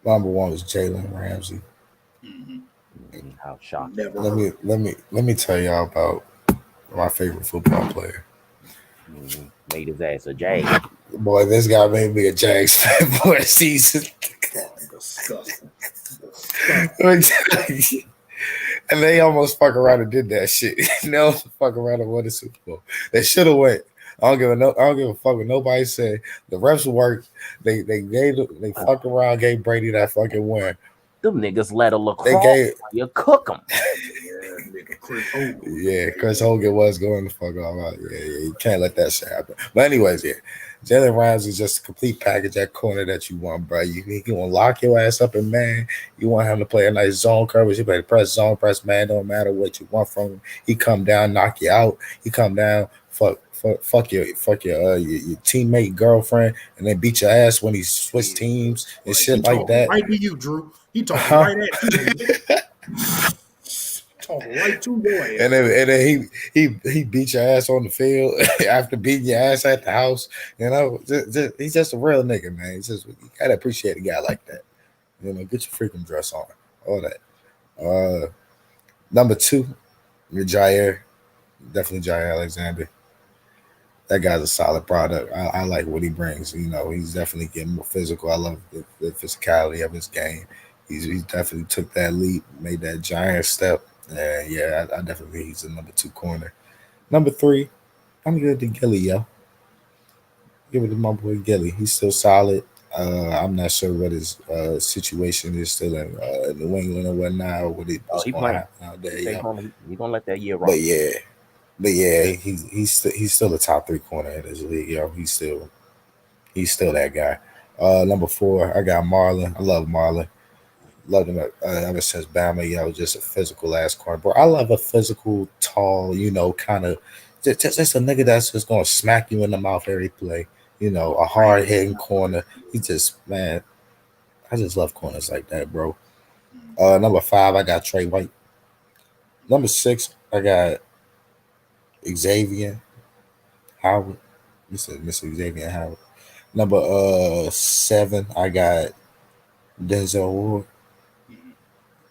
Number 1 was Jalen Ramsey. How shocking. Never Let heard. me tell y'all about my favorite football player. Made his ass a jag. Boy, this guy made me a Jags fan for a season. Disgusting. Let me tell you. And they almost fuck around and did that shit. They almost fuck around and won the Super Bowl. They should have went. I don't give a fuck what nobody said. The refs worked. They fucked around, gave Brady that fucking win. Them niggas let a They lacrosse gave player cook them. Yeah, nigga, Chris Hogan. Yeah, Chris Hogan was going the fuck all out. Yeah, you can't let that shit happen. But anyways, yeah, Jalen Ramsey is just a complete package at corner that you want, bro. You want to lock your ass up and man. You want him to play a nice zone coverage. You play press zone, press man. Don't matter what you want from him. He come down, knock you out. He come down, your teammate girlfriend, and then beat your ass when he switch teams and Like, he shit like talking that. right to you, Drew. He talking Huh? right at you. Nigga. Talking right to your ass. And then he beat your ass on the field after beating your ass at the house. You know, he's just a real nigga, man. He's just you gotta appreciate a guy like that. You know, get your freaking dress on, all that. Number 2, your Jair, definitely Jair Alexander. That guy's a solid product. I like what he brings. You know, he's definitely getting more physical. I love the physicality of his game. He's definitely took that leap, made that giant step. Yeah, I definitely think he's the number 2 corner. Number 3, I'm gonna give it to Gilly, yo. Give it to my boy Gilly. He's still solid. I'm not sure what his situation is still in New England or whatnot, or Oh, what's he going to playing. happen out there, He stay yo. home. He gonna let that year rock. But yeah, he's still a top 3 corner in this league, yo. He's still that guy. Number 4, I got Marlon. I love Marlon. Loved him ever since Bama. Yo, just a physical ass corner. Bro, I love a physical, tall, kind of just a nigga that's just gonna smack you in the mouth every play. A hard hitting corner. He just man, I just love corners like that, bro. Number 5, I got Trey White. Number 6, I got Xavier Howard. You said Mr. Xavier Howard. Number 7, I got Denzel Ward.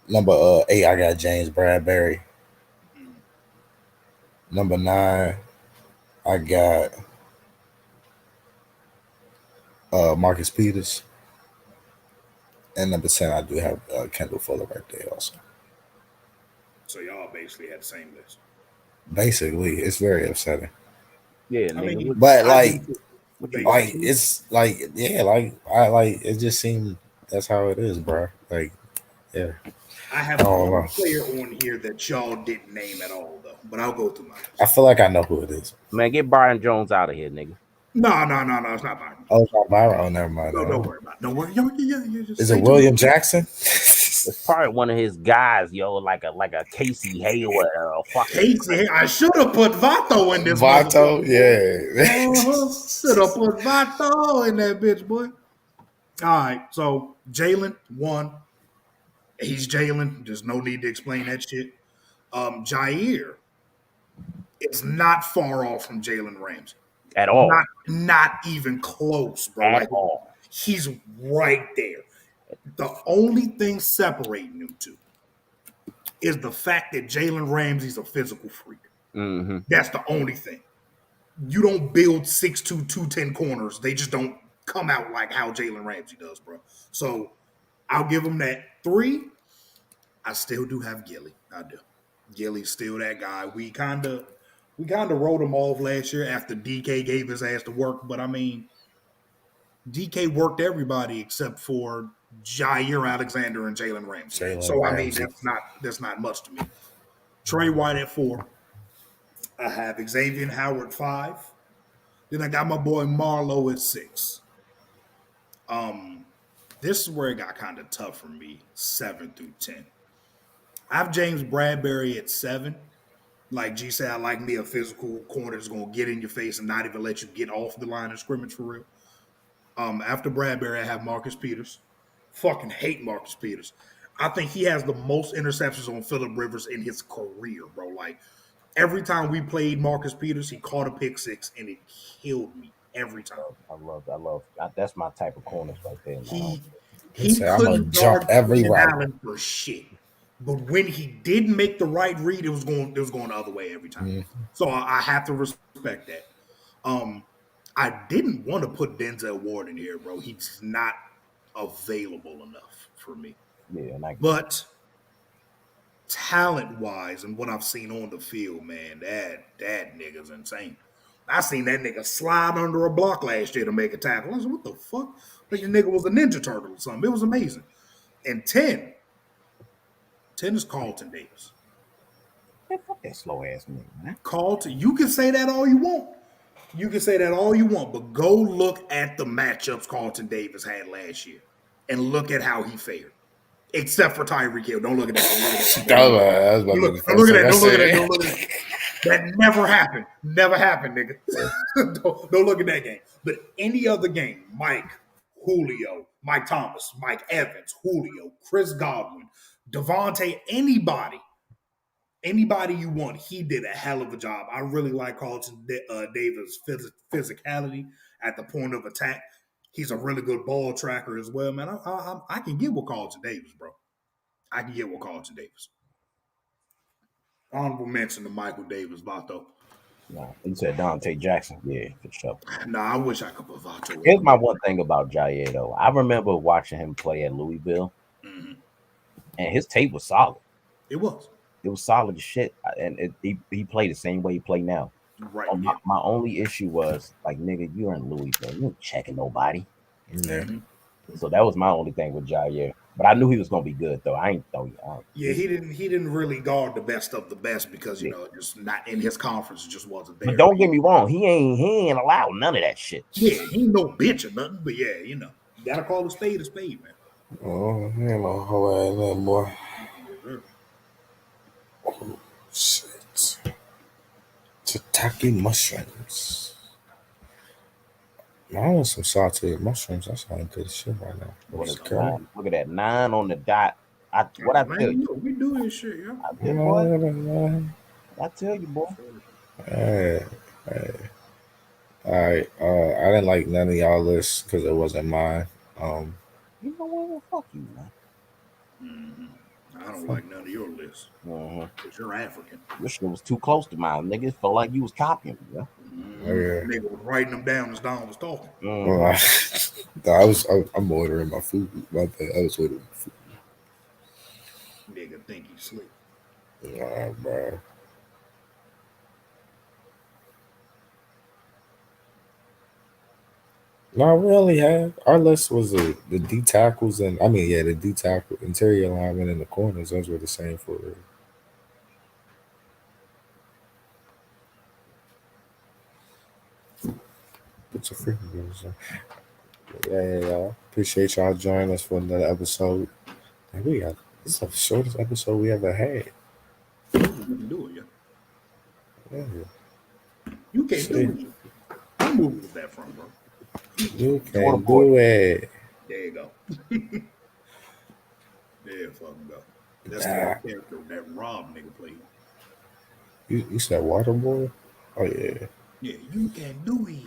Number 8, I got James Bradbury. Number 9, I got Marcus Peters. And number 10, I do have Kendall Fuller right there also. So y'all basically had the same list. Basically, it's very upsetting. Yeah, I nigga. mean, But I like, think What you got? like basically, it's like yeah, like I like it just seemed that's how it is, bro. Like, yeah, I I have don't one know. player on here that y'all didn't name at all, though. But I'll go through my I list. feel like I know who it is. Man, get Brian Jones out of here, nigga. No, it's not Byron Oh, Jones. it's not Byron. Oh, never mind. No, don't Oh. worry about it. Don't worry. You just Is stay it tuned. William Jackson? It's probably one of his guys, yo, like a Casey Hayward or a fucking Casey, I should have put Vato in this Vato, motherfucker, boy. yeah. Should have put Vato in that bitch, boy. All right, so Jalen, one. He's Jalen. There's no need to explain that shit. Jair, It's not far off from Jalen Ramsey. At all. Not even close, bro. At Like all. he's right there. The only thing separating them two is the fact that Jalen Ramsey's a physical freak. Mm-hmm. That's the only thing. You don't build 6'2", 210 corners. They just don't come out like how Jalen Ramsey does, bro. So I'll give him that. 3, I still do have Gilly. I do. Gilly's still that guy. We kind of wrote him off last year after DK gave his ass to work. But I mean, DK worked everybody except for Jair Alexander and Jalen Ramsey. So I mean, that's not much to me. Trey White at 4. I have Xavier Howard 5. Then I got my boy Marlowe at 6. This is where it got kind of tough for me, 7 through 10. I have James Bradbury at 7. Like G said, I like me a physical corner that's going to get in your face and not even let you get off the line of scrimmage for real. After Bradbury, I have Marcus Peters. Fucking hate Marcus Peters. I think he has the most interceptions on Phillip Rivers in his career, bro. Like, every time we played Marcus Peters, he caught a pick 6, and it killed me every time. I love. That's my type of corners right there, man. He I'm gonna couldn't jump guard every Christian route. Allen for shit. But when he did make the right read, it was going the other way every time. Mm-hmm. So I have to respect that. I didn't want to put Denzel Ward in here, bro. He's not available enough for me. Yeah, but talent-wise and what I've seen on the field, man, that nigga's insane. I seen that nigga slide under a block last year to make a tackle. I was like, what the fuck? Like the nigga was a Ninja Turtle or something. It was amazing. And 10 is Carlton Davis. Man, fuck that slow ass nigga, man. Carlton, you can say that all you want. You can say that all you want, but go look at the matchups Carlton Davis had last year and look at how he fared. Except for Tyreek Hill. Don't look at that. Don't look at that. That never happened. Never happened, nigga. don't look at that game. But any other game, Mike, Julio, Mike Thomas, Mike Evans, Julio, Chris Godwin, Devontae, anybody you want, he did a hell of a job. I really like Carlton Davis' physicality at the point of attack. He's a really good ball tracker as well, man. I can get with Carlton Davis, bro. I can get with Carlton Davis. Honorable mention to Michael Davis, Vato. No, you said Dante Jackson. Yeah, for sure. No, I wish I could put Vato. Here's my one thing about Jair, though. I remember watching him play at Louisville, and his tape was solid. It was. It was solid as shit, and he played the same way he played now. Right. My only issue was, like, nigga, you're in Louisville. You ain't checking nobody. Yeah. So that was my only thing with Jair. But I knew he was gonna be good, though. Yeah, he didn't really guard the best of the best because just not in his conference. It just wasn't there. But don't get me wrong, he ain't allowed none of that shit. Yeah, he ain't no bitch or nothing. But yeah, you gotta call a spade, man. Oh, he ain't no hoe ass little boy. Oh, shit. Tataki mushrooms. I want some sauteed mushrooms. That sounds good as shit right now. Look at that 9 on the dot. I tell you, we do this shit, yo. I tell you, boy. Hey. All right. I didn't like none of y'all lists because it wasn't mine. You know what? Fuck you, man. I don't like none of your lists. Because you're African. Your shit was too close to mine, nigga. It felt like you was copying me, yo. Nigga was writing them down as Don was talking. I'm ordering my food. My bad. I was ordering food. Nigga think he sleep. Nah, bro. No, we only had our list was the D tackles and the D tackle interior linemen and the corners. Those were the same for real. Put your freaking games on. Yeah. Appreciate y'all joining us for another episode. And this is the shortest episode we ever had. You can do it, yeah. You can't do it. What movie was that from, bro? You can do it. There you go. There you fucking go. That's the character that Rob nigga played. You said Waterboy? Oh yeah. Yeah, you can do it.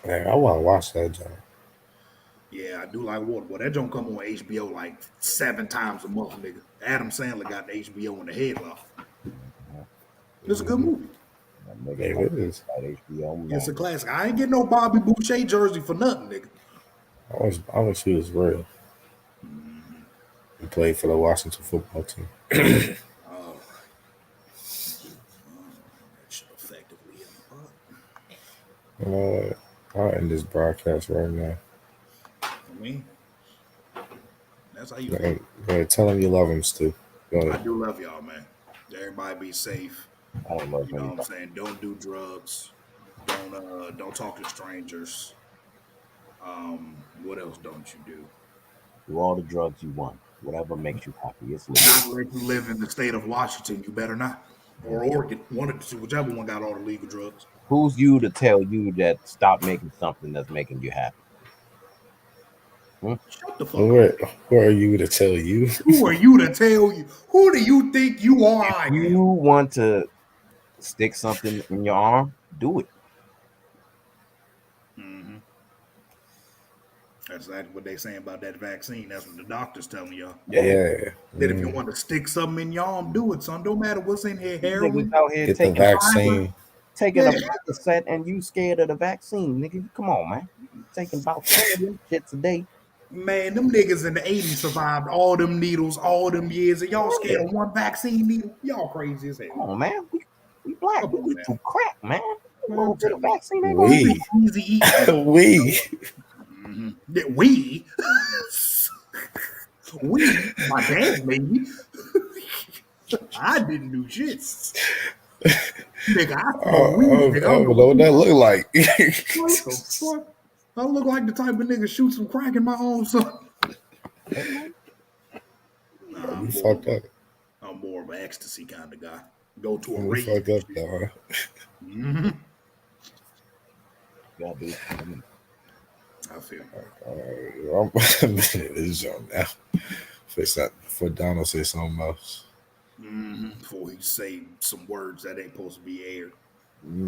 Man, I want to watch that joint. Yeah, I do like Waterboy. That don't come on HBO like 7 times a month, nigga. Adam Sandler got the HBO in the headlock. It's a good Mm-hmm. movie. That nigga It like is. HBO It's a Max. classic. I ain't getting no Bobby Boucher jersey for nothing, nigga. I wish he was real. Mhm. He played for the Washington football team. All right. That should effectively hit the pot. You know what? I'll end this broadcast right now. I mean, that's how you Go feel. ahead, go ahead, tell him you love him, Stu. Go I ahead. do love y'all, man. Everybody be safe. I don't know if You know what I'm anybody. saying? Don't do drugs. Don't talk to strangers. What else don't you do? Do all the drugs you want, whatever makes you happy. It's legal. Not let you live in the state of Washington. You better not. Or Oregon. One of the two, whichever one got all the legal drugs. Who's you to tell you that stop making something that's making you happy? Hmm? Shut the fuck up. Where, where are you to tell you? Who are you to tell you? Who do you think you are? I You am. want to stick something in your arm? Do it. Mm-hmm. That's exactly what they saying about that vaccine. That's what the doctor's telling y'all. Yeah, Yeah. That if you Mm. want to stick something in your arm, do it, son. Don't matter what's in here, these niggas heroin, out here Get the taking fiber. vaccine. taking a Yeah. Percocet and you scared of the vaccine, nigga. Come on, man. You taking about 10 of them shits a day. Man, them niggas in the 80s survived all them needles, all them years, and y'all Yeah. scared of one vaccine needle? Y'all crazy as hell. Come on, man. We black. Come We on get now. too crack, man. A Man, little I'm bit of telling you. vaccine ain't gonna You do. think We. Easy E? we. We? We? My dad made me. I didn't do shit. Nigga, I smoke weed, I nigga. I don't know don't know what what you that look like. what the fuck? I look like the type of nigga shoot some crack in my own son. Hey, man. Nah, We fucked up. I'm more of an ecstasy kind of guy. Go to a We rave fucked and up, shit. though. Mhm. You gotta do something. I feel you. I'm this joke now. For Donald say something else. Before he say some words that ain't supposed to be aired.